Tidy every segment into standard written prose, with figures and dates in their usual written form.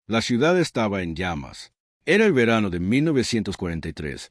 La ciudad estaba en llamas. Era el verano de 1943,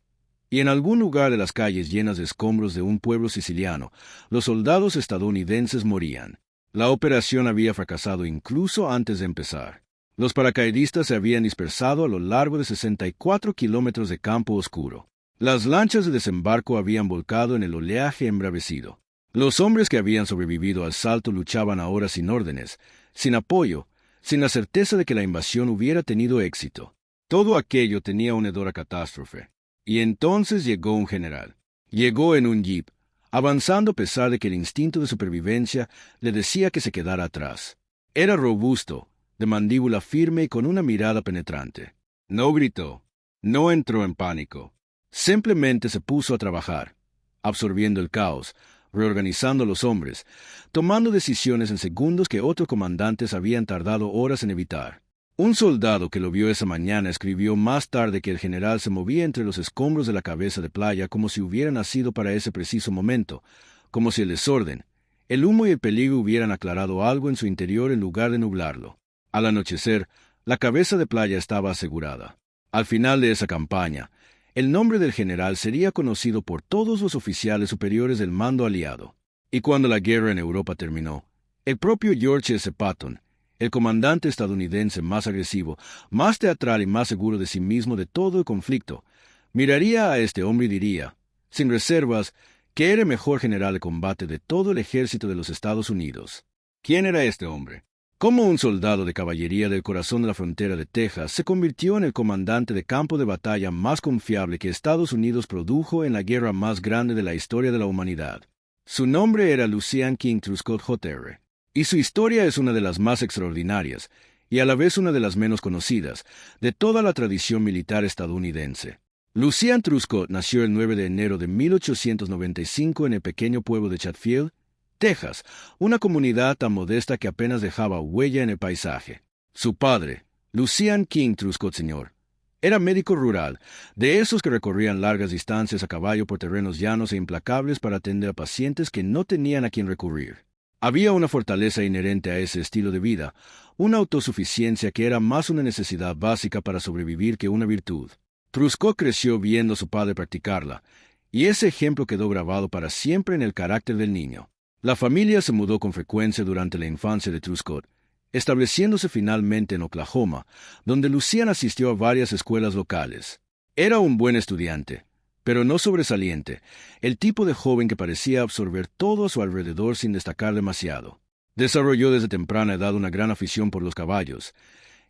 y en algún lugar de las calles llenas de escombros de un pueblo siciliano, los soldados estadounidenses morían. La operación había fracasado incluso antes de empezar. Los paracaidistas se habían dispersado a lo largo de 64 kilómetros de campo oscuro. Las lanchas de desembarco habían volcado en el oleaje embravecido. Los hombres que habían sobrevivido al salto luchaban ahora sin órdenes, sin apoyo, sin la certeza de que la invasión hubiera tenido éxito. Todo aquello tenía una hedor a catástrofe. Y entonces llegó un general. Llegó en un jeep, avanzando a pesar de que el instinto de supervivencia le decía que se quedara atrás. Era robusto, de mandíbula firme y con una mirada penetrante. No gritó, no entró en pánico. Simplemente se puso a trabajar, absorbiendo el caos, reorganizando a los hombres, tomando decisiones en segundos que otros comandantes habían tardado horas en evitar. Un soldado que lo vio esa mañana escribió más tarde que el general se movía entre los escombros de la cabeza de playa como si hubiera nacido para ese preciso momento, como si el desorden, el humo y el peligro hubieran aclarado algo en su interior en lugar de nublarlo. Al anochecer, la cabeza de playa estaba asegurada. Al final de esa campaña, el nombre del general sería conocido por todos los oficiales superiores del mando aliado. Y cuando la guerra en Europa terminó, el propio George S. Patton, el comandante estadounidense más agresivo, más teatral y más seguro de sí mismo de todo el conflicto, miraría a este hombre y diría, sin reservas, que era el mejor general de combate de todo el ejército de los Estados Unidos. ¿Quién era este hombre? Cómo un soldado de caballería del corazón de la frontera de Texas se convirtió en el comandante de campo de batalla más confiable que Estados Unidos produjo en la guerra más grande de la historia de la humanidad. Su nombre era Lucien King Truscott Jr., y su historia es una de las más extraordinarias, y a la vez una de las menos conocidas, de toda la tradición militar estadounidense. Lucien Truscott nació el 9 de enero de 1895 en el pequeño pueblo de Chatfield, Texas, una comunidad tan modesta que apenas dejaba huella en el paisaje. Su padre, Lucien King Truscott Sr., era médico rural, de esos que recorrían largas distancias a caballo por terrenos llanos e implacables para atender a pacientes que no tenían a quien recurrir. Había una fortaleza inherente a ese estilo de vida, una autosuficiencia que era más una necesidad básica para sobrevivir que una virtud. Truscott creció viendo a su padre practicarla, y ese ejemplo quedó grabado para siempre en el carácter del niño. La familia se mudó con frecuencia durante la infancia de Truscott, estableciéndose finalmente en Oklahoma, donde Lucien asistió a varias escuelas locales. Era un buen estudiante, pero no sobresaliente, el tipo de joven que parecía absorber todo a su alrededor sin destacar demasiado. Desarrolló desde temprana edad una gran afición por los caballos.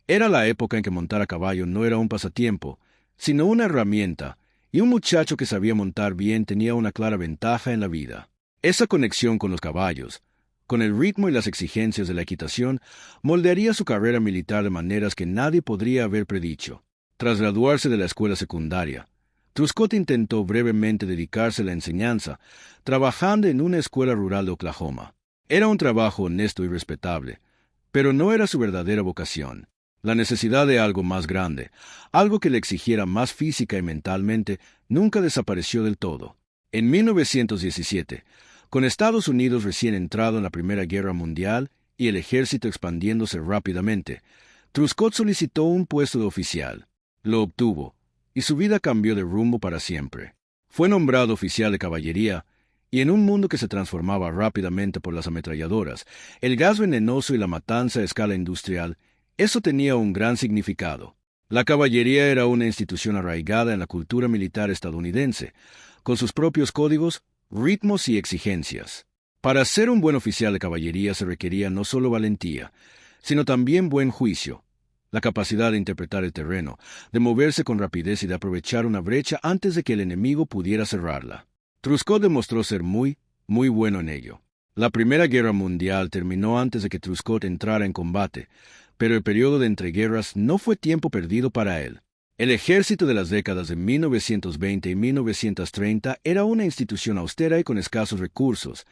Era la época en que montar a caballo no era un pasatiempo, sino una herramienta, y un muchacho que sabía montar bien tenía una clara ventaja en la vida. Esa conexión con los caballos, con el ritmo y las exigencias de la equitación, moldearía su carrera militar de maneras que nadie podría haber predicho. Tras graduarse de la escuela secundaria, Truscott intentó brevemente dedicarse a la enseñanza, trabajando en una escuela rural de Oklahoma. Era un trabajo honesto y respetable, pero no era su verdadera vocación. La necesidad de algo más grande, algo que le exigiera más física y mentalmente, nunca desapareció del todo. En 1917, con Estados Unidos recién entrado en la Primera Guerra Mundial y el ejército expandiéndose rápidamente, Truscott solicitó un puesto de oficial. Lo obtuvo, y su vida cambió de rumbo para siempre. Fue nombrado oficial de caballería, y en un mundo que se transformaba rápidamente por las ametralladoras, el gas venenoso y la matanza a escala industrial, eso tenía un gran significado. La caballería era una institución arraigada en la cultura militar estadounidense, con sus propios códigos, ritmos y exigencias. Para ser un buen oficial de caballería se requería no solo valentía, sino también buen juicio, la capacidad de interpretar el terreno, de moverse con rapidez y de aprovechar una brecha antes de que el enemigo pudiera cerrarla. Truscott demostró ser muy bueno en ello. La Primera Guerra Mundial terminó antes de que Truscott entrara en combate, pero el periodo de entreguerras no fue tiempo perdido para él. El ejército de las décadas de 1920 y 1930 era una institución austera y con escasos recursos,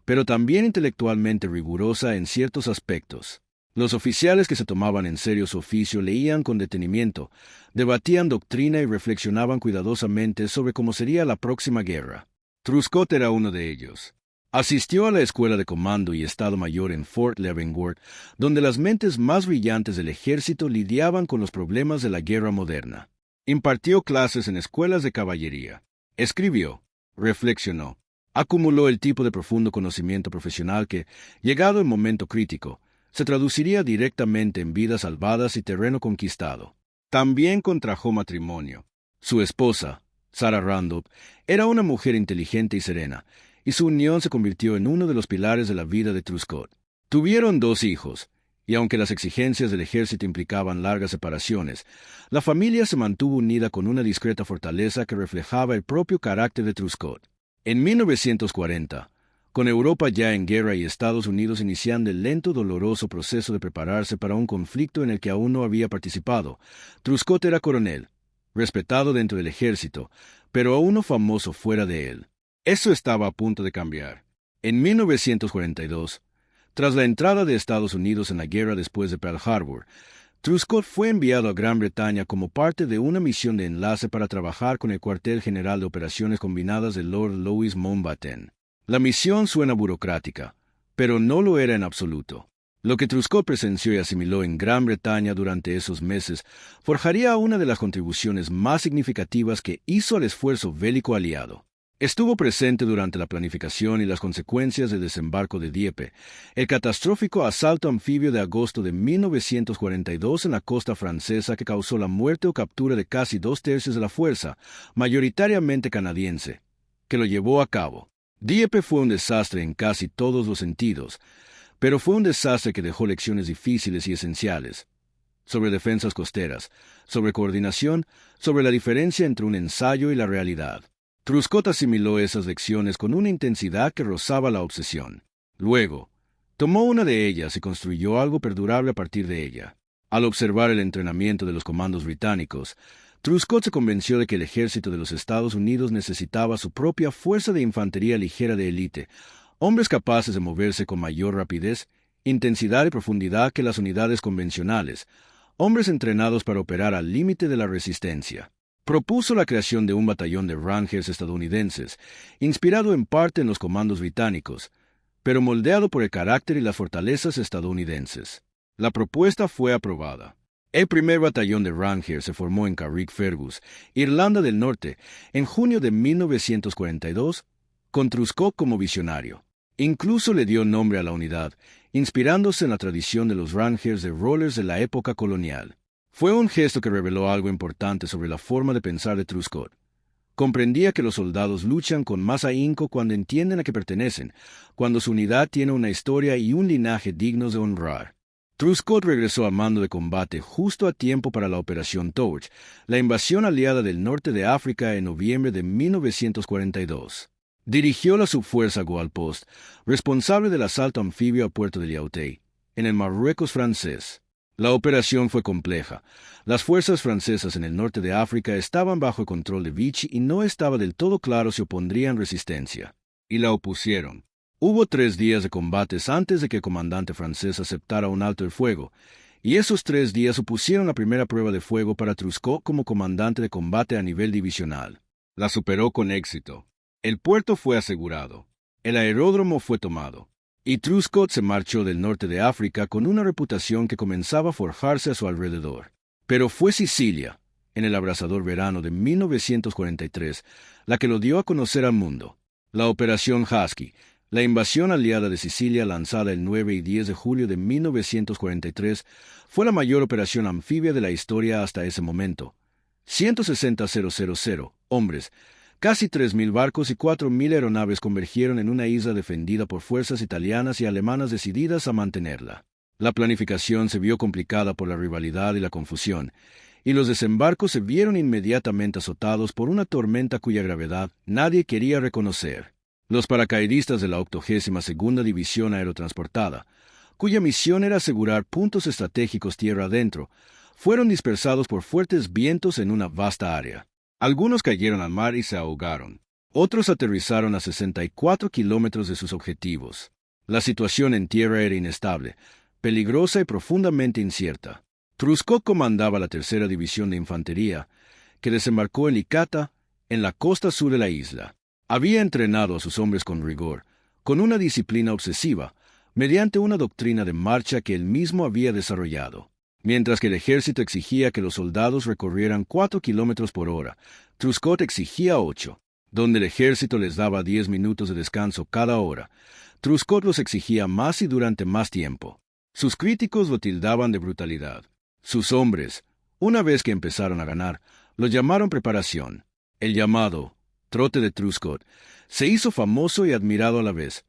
pero también intelectualmente rigurosa en ciertos aspectos. Los oficiales que se tomaban en serio su oficio leían con detenimiento, debatían doctrina y reflexionaban cuidadosamente sobre cómo sería la próxima guerra. Truscott era uno de ellos. Asistió a la Escuela de Comando y Estado Mayor en Fort Leavenworth, donde las mentes más brillantes del ejército lidiaban con los problemas de la guerra moderna. Impartió clases en escuelas de caballería. Escribió, reflexionó, acumuló el tipo de profundo conocimiento profesional que, llegado el momento crítico, se traduciría directamente en vidas salvadas y terreno conquistado. También contrajo matrimonio. Su esposa, Sarah Randolph, era una mujer inteligente y serena, y su unión se convirtió en uno de los pilares de la vida de Truscott. Tuvieron 2 hijos, y aunque las exigencias del ejército implicaban largas separaciones, la familia se mantuvo unida con una discreta fortaleza que reflejaba el propio carácter de Truscott. En 1940, con Europa ya en guerra y Estados Unidos iniciando el lento, doloroso proceso de prepararse para un conflicto en el que aún no había participado, Truscott era coronel, respetado dentro del ejército, pero aún no famoso fuera de él. Eso estaba a punto de cambiar. En 1942, tras la entrada de Estados Unidos en la guerra después de Pearl Harbor, Truscott fue enviado a Gran Bretaña como parte de una misión de enlace para trabajar con el Cuartel General de Operaciones Combinadas de Lord Louis Mountbatten. La misión suena burocrática, pero no lo era en absoluto. Lo que Truscott presenció y asimiló en Gran Bretaña durante esos meses forjaría una de las contribuciones más significativas que hizo al esfuerzo bélico aliado. Estuvo presente durante la planificación y las consecuencias del desembarco de Dieppe, el catastrófico asalto anfibio de agosto de 1942 en la costa francesa que causó la muerte o captura de casi 2/3 de la fuerza, mayoritariamente canadiense, que lo llevó a cabo. Dieppe fue un desastre en casi todos los sentidos, pero fue un desastre que dejó lecciones difíciles y esenciales, sobre defensas costeras, sobre coordinación, sobre la diferencia entre un ensayo y la realidad. Truscott asimiló esas lecciones con una intensidad que rozaba la obsesión. Luego, tomó una de ellas y construyó algo perdurable a partir de ella. Al observar el entrenamiento de los comandos británicos, Truscott se convenció de que el ejército de los Estados Unidos necesitaba su propia fuerza de infantería ligera de élite, hombres capaces de moverse con mayor rapidez, intensidad y profundidad que las unidades convencionales, hombres entrenados para operar al límite de la resistencia. Propuso la creación de un batallón de Rangers estadounidenses, inspirado en parte en los comandos británicos, pero moldeado por el carácter y las fortalezas estadounidenses. La propuesta fue aprobada. El primer batallón de Rangers se formó en Carrickfergus, Irlanda del Norte, en junio de 1942, con Truscott como visionario. Incluso le dio nombre a la unidad, inspirándose en la tradición de los Rangers de Rollers de la época colonial. Fue un gesto que reveló algo importante sobre la forma de pensar de Truscott. Comprendía que los soldados luchan con más ahínco cuando entienden a qué pertenecen, cuando su unidad tiene una historia y un linaje dignos de honrar. Truscott regresó al mando de combate justo a tiempo para la Operación Torch, la invasión aliada del norte de África en noviembre de 1942. Dirigió la subfuerza Goalpost, responsable del asalto anfibio a Puerto de Yaoundé, en el Marruecos francés. La operación fue compleja. Las fuerzas francesas en el norte de África estaban bajo el control de Vichy y no estaba del todo claro si opondrían resistencia. Y la opusieron. Hubo 3 días de combates antes de que el comandante francés aceptara un alto el fuego, y esos 3 días supusieron la primera prueba de fuego para Truscott como comandante de combate a nivel divisional. La superó con éxito. El puerto fue asegurado. El aeródromo fue tomado. Y Truscott se marchó del norte de África con una reputación que comenzaba a forjarse a su alrededor. Pero fue Sicilia, en el abrasador verano de 1943, la que lo dio a conocer al mundo. La Operación Husky, la invasión aliada de Sicilia lanzada el 9 y 10 de julio de 1943, fue la mayor operación anfibia de la historia hasta ese momento. 160,000 hombres, casi 3.000 barcos y 4.000 aeronaves convergieron en una isla defendida por fuerzas italianas y alemanas decididas a mantenerla. La planificación se vio complicada por la rivalidad y la confusión, y los desembarcos se vieron inmediatamente azotados por una tormenta cuya gravedad nadie quería reconocer. Los paracaidistas de la 82ª División Aerotransportada, cuya misión era asegurar puntos estratégicos tierra adentro, fueron dispersados por fuertes vientos en una vasta área. Algunos cayeron al mar y se ahogaron. Otros aterrizaron a 64 kilómetros de sus objetivos. La situación en tierra era inestable, peligrosa y profundamente incierta. Truscott comandaba la 3ª División de Infantería, que desembarcó en Licata, en la costa sur de la isla. Había entrenado a sus hombres con rigor, con una disciplina obsesiva, mediante una doctrina de marcha que él mismo había desarrollado. Mientras que el ejército exigía que los soldados recorrieran 4 kilómetros por hora, Truscott exigía 8, donde el ejército les daba 10 minutos de descanso cada hora. Truscott los exigía más y durante más tiempo. Sus críticos lo tildaban de brutalidad. Sus hombres, una vez que empezaron a ganar, lo llamaron preparación. El llamado trote de Truscott se hizo famoso y admirado a la vez.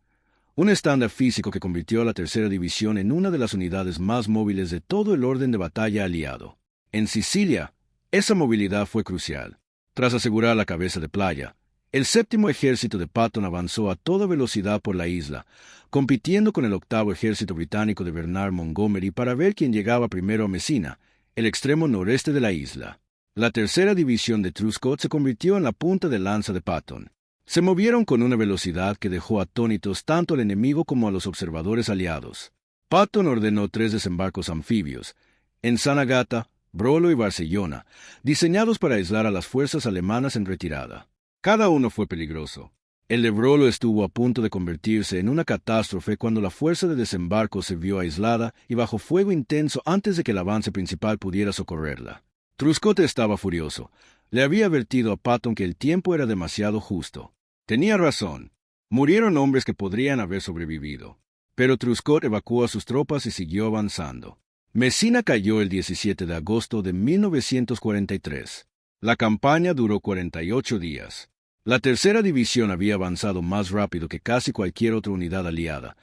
Un estándar físico que convirtió a la Tercera División en una de las unidades más móviles de todo el orden de batalla aliado. En Sicilia, esa movilidad fue crucial. Tras asegurar la cabeza de playa, el séptimo ejército de Patton avanzó a toda velocidad por la isla, compitiendo con el octavo ejército británico de Bernard Montgomery para ver quién llegaba primero a Messina, el extremo noreste de la isla. La Tercera División de Truscott se convirtió en la punta de lanza de Patton. Se movieron con una velocidad que dejó atónitos tanto al enemigo como a los observadores aliados. Patton ordenó 3 desembarcos anfibios, en San Agata, Brolo y Barcellona, diseñados para aislar a las fuerzas alemanas en retirada. Cada uno fue peligroso. El de Brolo estuvo a punto de convertirse en una catástrofe cuando la fuerza de desembarco se vio aislada y bajo fuego intenso antes de que el avance principal pudiera socorrerla. Truscott estaba furioso. Le había advertido a Patton que el tiempo era demasiado justo. Tenía razón. Murieron hombres que podrían haber sobrevivido. Pero Truscott evacuó a sus tropas y siguió avanzando. Messina cayó el 17 de agosto de 1943. La campaña duró 48 días. La Tercera División había avanzado más rápido que casi cualquier otra unidad aliada,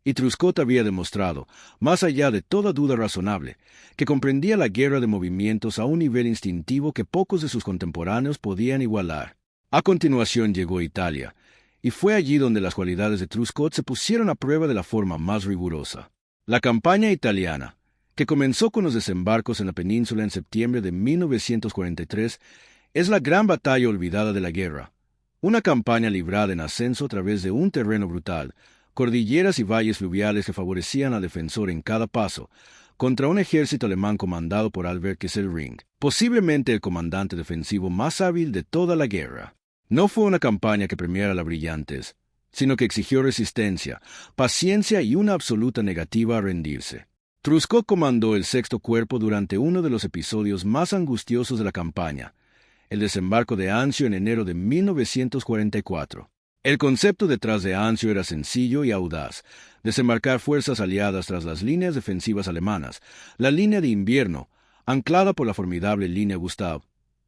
y Truscott había demostrado, más allá de toda duda razonable, que comprendía la guerra de movimientos a un nivel instintivo que pocos de sus contemporáneos podían igualar. A continuación llegó Italia, y fue allí donde las cualidades de Truscott se pusieron a prueba de la forma más rigurosa. La campaña italiana, que comenzó con los desembarcos en la península en septiembre de 1943, es la gran batalla olvidada de la guerra. Una campaña librada en ascenso a través de un terreno brutal, cordilleras y valles fluviales que favorecían al defensor en cada paso, contra un ejército alemán comandado por Albert Kesselring, posiblemente el comandante defensivo más hábil de toda la guerra. No fue una campaña que premiara la brillantez, sino que exigió resistencia, paciencia y una absoluta negativa a rendirse. Truscott comandó el Sexto Cuerpo durante uno de los episodios más angustiosos de la campaña, el desembarco de Anzio en enero de 1944. El concepto detrás de Anzio era sencillo y audaz: desembarcar fuerzas aliadas tras las líneas defensivas alemanas, la línea de invierno, anclada por la formidable línea Gustav,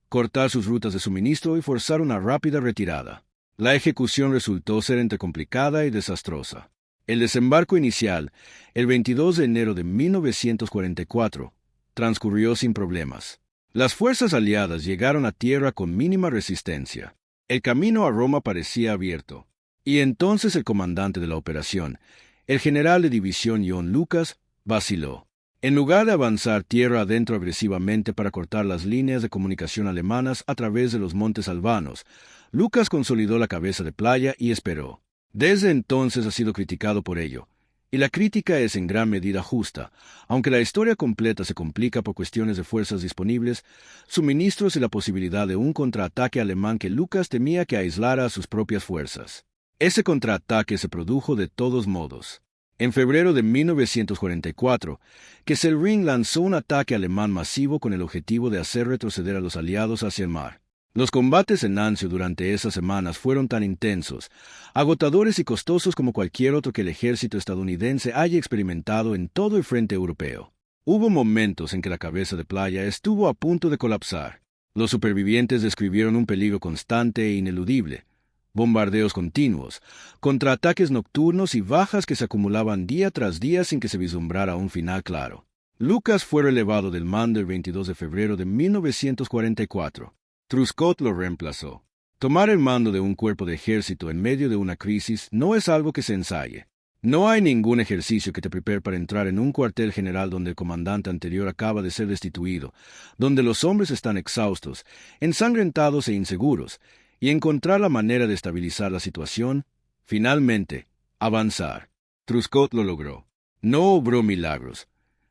cortar sus rutas de suministro y forzar una rápida retirada. La ejecución resultó ser entre complicada y desastrosa. El desembarco inicial, el 22 de enero de 1944, transcurrió sin problemas. Las fuerzas aliadas llegaron a tierra con mínima resistencia. El camino a Roma parecía abierto. Y entonces el comandante de la operación, el general de división John Lucas, vaciló. En lugar de avanzar tierra adentro agresivamente para cortar las líneas de comunicación alemanas a través de los montes albanos, Lucas consolidó la cabeza de playa y esperó. Desde entonces ha sido criticado por ello, y la crítica es en gran medida justa. Aunque la historia completa se complica por cuestiones de fuerzas disponibles, suministros y la posibilidad de un contraataque alemán que Lucas temía que aislara a sus propias fuerzas. Ese contraataque se produjo de todos modos. En febrero de 1944, Kesselring lanzó un ataque alemán masivo con el objetivo de hacer retroceder a los aliados hacia el mar. Los combates en Anzio durante esas semanas fueron tan intensos, agotadores y costosos como cualquier otro que el ejército estadounidense haya experimentado en todo el frente europeo. Hubo momentos en que la cabeza de playa estuvo a punto de colapsar. Los supervivientes describieron un peligro constante e ineludible: bombardeos continuos, contraataques nocturnos y bajas que se acumulaban día tras día sin que se vislumbrara un final claro. Lucas fue relevado del mando el 22 de febrero de 1944. Truscott lo reemplazó. Tomar el mando de un cuerpo de ejército en medio de una crisis no es algo que se ensaye. No hay ningún ejercicio que te prepare para entrar en un cuartel general donde el comandante anterior acaba de ser destituido, donde los hombres están exhaustos, ensangrentados e inseguros, y encontrar la manera de estabilizar la situación, finalmente, avanzar. Truscott lo logró. No obró milagros.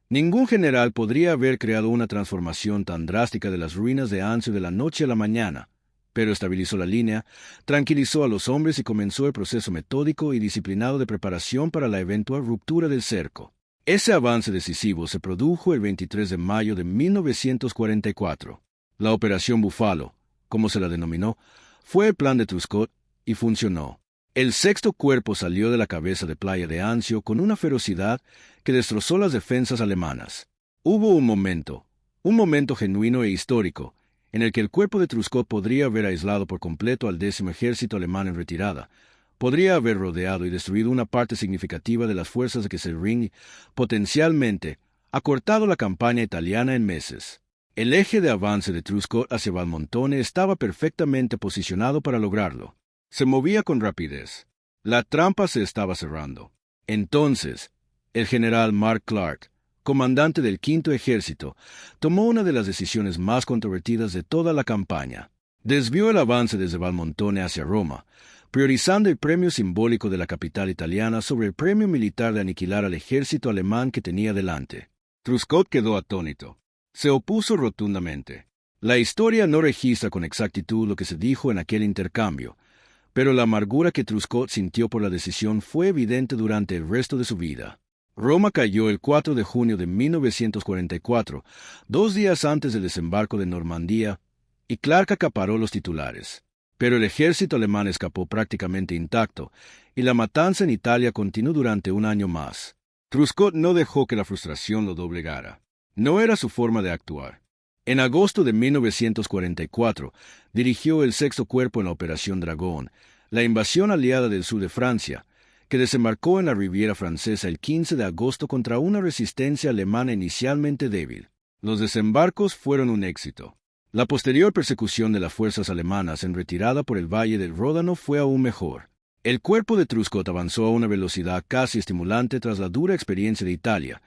Ningún general podría haber creado una transformación tan drástica de las ruinas de Anzio de la noche a la mañana, pero estabilizó la línea, tranquilizó a los hombres y comenzó el proceso metódico y disciplinado de preparación para la eventual ruptura del cerco. Ese avance decisivo se produjo el 23 de mayo de 1944. La Operación Búfalo, como se la denominó, fue el plan de Truscott y funcionó. El sexto cuerpo salió de la cabeza de Playa de Anzio con una ferocidad que destrozó las defensas alemanas. Hubo un momento genuino e histórico, en el que el cuerpo de Truscott podría haber aislado por completo al 10º ejército alemán en retirada, podría haber rodeado y destruido una parte significativa de las fuerzas de Kesselring y, potencialmente, acortado la campaña italiana en meses. El eje de avance de Truscott hacia Valmontone estaba perfectamente posicionado para lograrlo. Se movía con rapidez. La trampa se estaba cerrando. Entonces, el general Mark Clark, comandante del Quinto Ejército, tomó una de las decisiones más controvertidas de toda la campaña. Desvió el avance desde Valmontone hacia Roma, priorizando el premio simbólico de la capital italiana sobre el premio militar de aniquilar al ejército alemán que tenía delante. Truscott quedó atónito. Se opuso rotundamente. La historia no registra con exactitud lo que se dijo en aquel intercambio, pero la amargura que Truscott sintió por la decisión fue evidente durante el resto de su vida. Roma cayó el 4 de junio de 1944, 2 días antes del desembarco de Normandía, y Clark acaparó los titulares. Pero el ejército alemán escapó prácticamente intacto, y la matanza en Italia continuó durante un año más. Truscott no dejó que la frustración lo doblegara. No era su forma de actuar. En agosto de 1944, dirigió el sexto cuerpo en la Operación Dragón, la invasión aliada del sur de Francia, que desembarcó en la Riviera Francesa el 15 de agosto contra una resistencia alemana inicialmente débil. Los desembarcos fueron un éxito. La posterior persecución de las fuerzas alemanas en retirada por el valle del Ródano fue aún mejor. El cuerpo de Truscott avanzó a una velocidad casi estimulante tras la dura experiencia de Italia.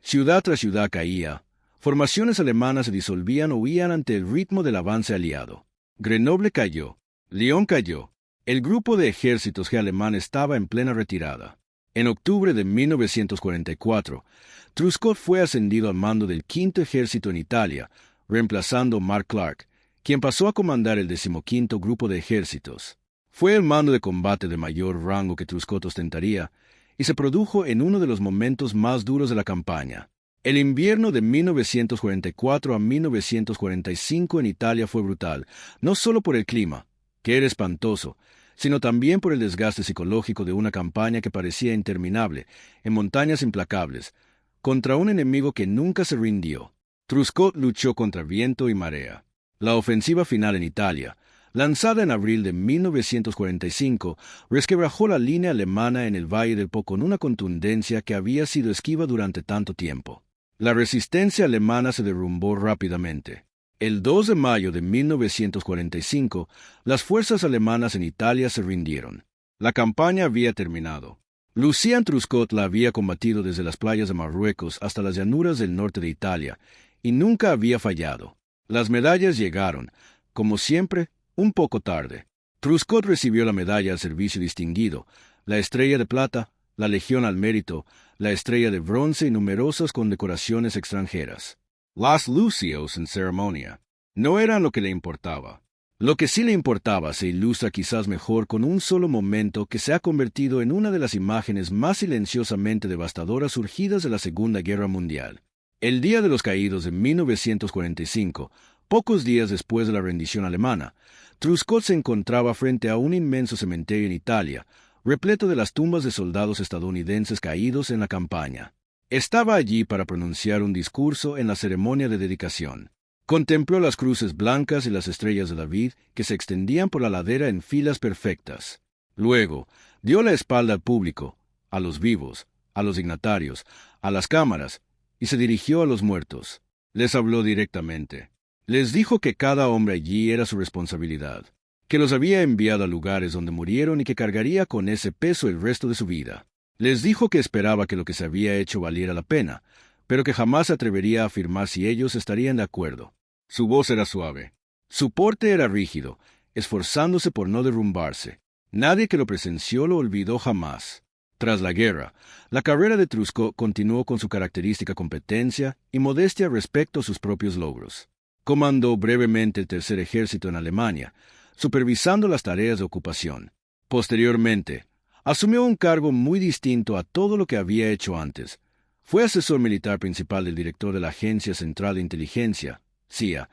Ciudad tras ciudad caía. Formaciones alemanas se disolvían o huían ante el ritmo del avance aliado. Grenoble cayó. Lyon cayó. El grupo de ejércitos alemán estaba en plena retirada. En octubre de 1944, Truscott fue ascendido al mando del Quinto Ejército en Italia, reemplazando a Mark Clark, quien pasó a comandar el 15º Grupo de Ejércitos. Fue el mando de combate de mayor rango que Truscott ostentaría, y se produjo en uno de los momentos más duros de la campaña. El invierno de 1944 a 1945 en Italia fue brutal, no solo por el clima, que era espantoso, sino también por el desgaste psicológico de una campaña que parecía interminable, en montañas implacables, contra un enemigo que nunca se rindió. Truscott luchó contra viento y marea. La ofensiva final en Italia, lanzada en abril de 1945, resquebrajó la línea alemana en el Valle del Po con una contundencia que había sido esquiva durante tanto tiempo. La resistencia alemana se derrumbó rápidamente. El 2 de mayo de 1945, las fuerzas alemanas en Italia se rindieron. La campaña había terminado. Lucien Truscott la había combatido desde las playas de Marruecos hasta las llanuras del norte de Italia, y nunca había fallado. Las medallas llegaron, como siempre, un poco tarde. Truscott recibió la medalla al servicio distinguido, la estrella de plata, la Legión al Mérito, la estrella de bronce y numerosas condecoraciones extranjeras. Las lucios en ceremonia no eran lo que le importaba. Lo que sí le importaba se ilustra quizás mejor con un solo momento que se ha convertido en una de las imágenes más silenciosamente devastadoras surgidas de la Segunda Guerra Mundial. El Día de los Caídos de 1945, pocos días después de la rendición alemana, Truscott se encontraba frente a un inmenso cementerio en Italia, repleto de las tumbas de soldados estadounidenses caídos en la campaña. Estaba allí para pronunciar un discurso en la ceremonia de dedicación. Contempló las cruces blancas y las estrellas de David que se extendían por la ladera en filas perfectas. Luego, dio la espalda al público, a los vivos, a los dignatarios, a las cámaras, y se dirigió a los muertos. Les habló directamente. Les dijo que cada hombre allí era su responsabilidad, que los había enviado a lugares donde murieron y que cargaría con ese peso el resto de su vida. Les dijo que esperaba que lo que se había hecho valiera la pena, pero que jamás se atrevería a afirmar si ellos estarían de acuerdo. Su voz era suave. Su porte era rígido, esforzándose por no derrumbarse. Nadie que lo presenció lo olvidó jamás. Tras la guerra, la carrera de Truscott continuó con su característica competencia y modestia respecto a sus propios logros. Comandó brevemente el Tercer Ejército en Alemania, supervisando las tareas de ocupación. Posteriormente, asumió un cargo muy distinto a todo lo que había hecho antes. Fue asesor militar principal del director de la Agencia Central de Inteligencia, CIA,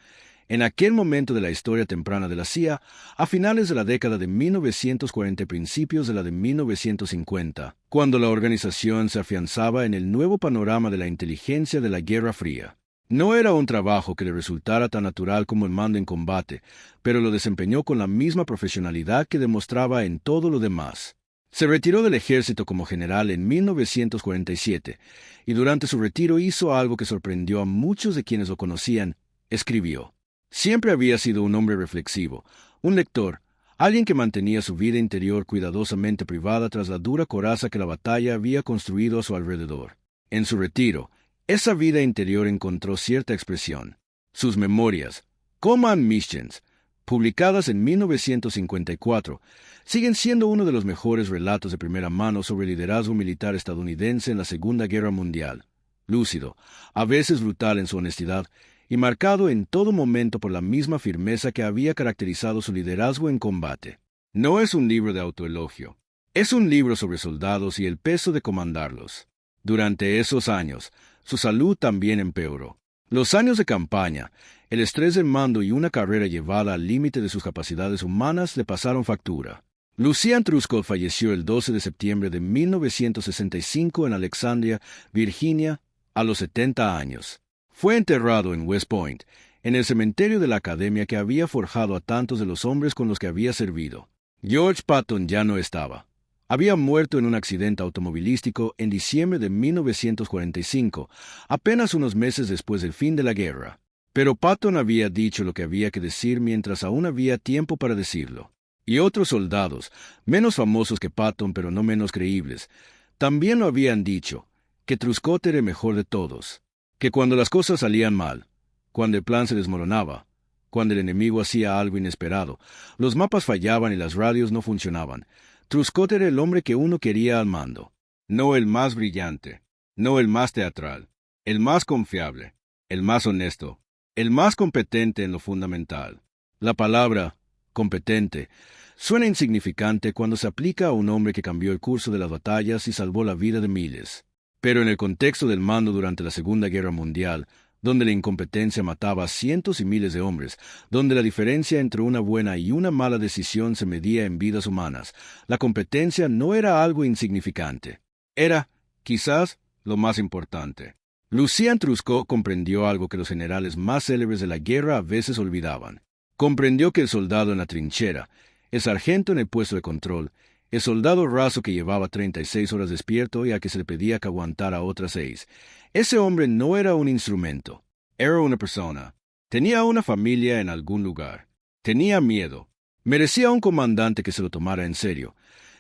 en aquel momento de la historia temprana de la CIA, a finales de la década de 1940 y principios de la de 1950, cuando la organización se afianzaba en el nuevo panorama de la inteligencia de la Guerra Fría. No era un trabajo que le resultara tan natural como el mando en combate, pero lo desempeñó con la misma profesionalidad que demostraba en todo lo demás. Se retiró del ejército como general en 1947, y durante su retiro hizo algo que sorprendió a muchos de quienes lo conocían: escribió. Siempre había sido un hombre reflexivo, un lector, alguien que mantenía su vida interior cuidadosamente privada tras la dura coraza que la batalla había construido a su alrededor. En su retiro, esa vida interior encontró cierta expresión. Sus memorias, Command Missions, publicadas en 1954, siguen siendo uno de los mejores relatos de primera mano sobre el liderazgo militar estadounidense en la Segunda Guerra Mundial. Lúcido, a veces brutal en su honestidad, y marcado en todo momento por la misma firmeza que había caracterizado su liderazgo en combate. No es un libro de autoelogio. Es un libro sobre soldados y el peso de comandarlos. Durante esos años, su salud también empeoró. Los años de campaña, el estrés del mando y una carrera llevada al límite de sus capacidades humanas le pasaron factura. Lucian Truscott falleció el 12 de septiembre de 1965 en Alexandria, Virginia, a los 70 años. Fue enterrado en West Point, en el cementerio de la academia que había forjado a tantos de los hombres con los que había servido. George Patton ya no estaba. Había muerto en un accidente automovilístico en diciembre de 1945, apenas unos meses después del fin de la guerra. Pero Patton había dicho lo que había que decir mientras aún había tiempo para decirlo. Y otros soldados, menos famosos que Patton pero no menos creíbles, también lo habían dicho, que Truscott era el mejor de todos. Que cuando las cosas salían mal, cuando el plan se desmoronaba, cuando el enemigo hacía algo inesperado, los mapas fallaban y las radios no funcionaban, Truscott era el hombre que uno quería al mando. No el más brillante, no el más teatral, el más confiable, el más honesto, el más competente en lo fundamental. La palabra competente suena insignificante cuando se aplica a un hombre que cambió el curso de las batallas y salvó la vida de miles. Pero en el contexto del mando durante la Segunda Guerra Mundial, donde la incompetencia mataba a cientos y miles de hombres, donde la diferencia entre una buena y una mala decisión se medía en vidas humanas, la competencia no era algo insignificante. Era, quizás, lo más importante. Lucian Truscott comprendió algo que los generales más célebres de la guerra a veces olvidaban. Comprendió que el soldado en la trinchera, el sargento en el puesto de control, el soldado raso que llevaba 36 horas despierto y a que se le pedía que aguantara otras 6. Ese hombre no era un instrumento, era una persona. Tenía una familia en algún lugar. Tenía miedo. Merecía un comandante que se lo tomara en serio,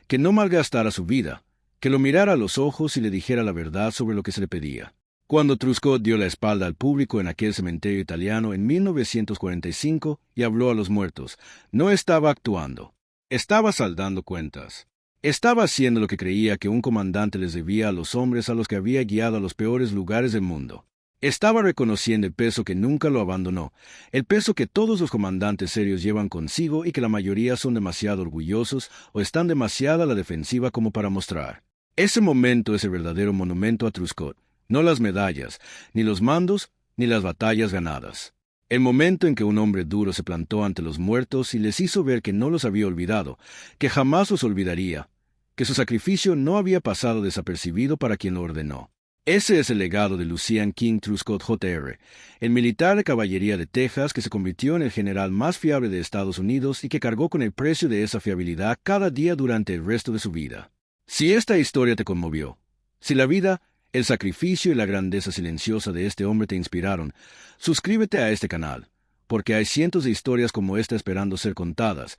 que no malgastara su vida, que lo mirara a los ojos y le dijera la verdad sobre lo que se le pedía. Cuando Truscott dio la espalda al público en aquel cementerio italiano en 1945 y habló a los muertos, no estaba actuando. Estaba saldando cuentas. Estaba haciendo lo que creía que un comandante les debía a los hombres a los que había guiado a los peores lugares del mundo. Estaba reconociendo el peso que nunca lo abandonó, el peso que todos los comandantes serios llevan consigo y que la mayoría son demasiado orgullosos o están demasiado a la defensiva como para mostrar. Ese momento es el verdadero monumento a Truscott, no las medallas, ni los mandos, ni las batallas ganadas. El momento en que un hombre duro se plantó ante los muertos y les hizo ver que no los había olvidado, que jamás los olvidaría, que su sacrificio no había pasado desapercibido para quien lo ordenó. Ese es el legado de Lucian King Truscott Jr., el militar de caballería de Texas que se convirtió en el general más fiable de Estados Unidos y que cargó con el precio de esa fiabilidad cada día durante el resto de su vida. Si esta historia te conmovió, si la vida, el sacrificio y la grandeza silenciosa de este hombre te inspiraron, suscríbete a este canal, porque hay cientos de historias como esta esperando ser contadas,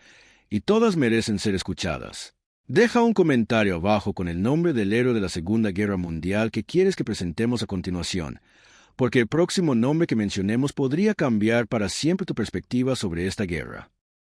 y todas merecen ser escuchadas. Deja un comentario abajo con el nombre del héroe de la Segunda Guerra Mundial que quieres que presentemos a continuación, porque el próximo nombre que mencionemos podría cambiar para siempre tu perspectiva sobre esta guerra.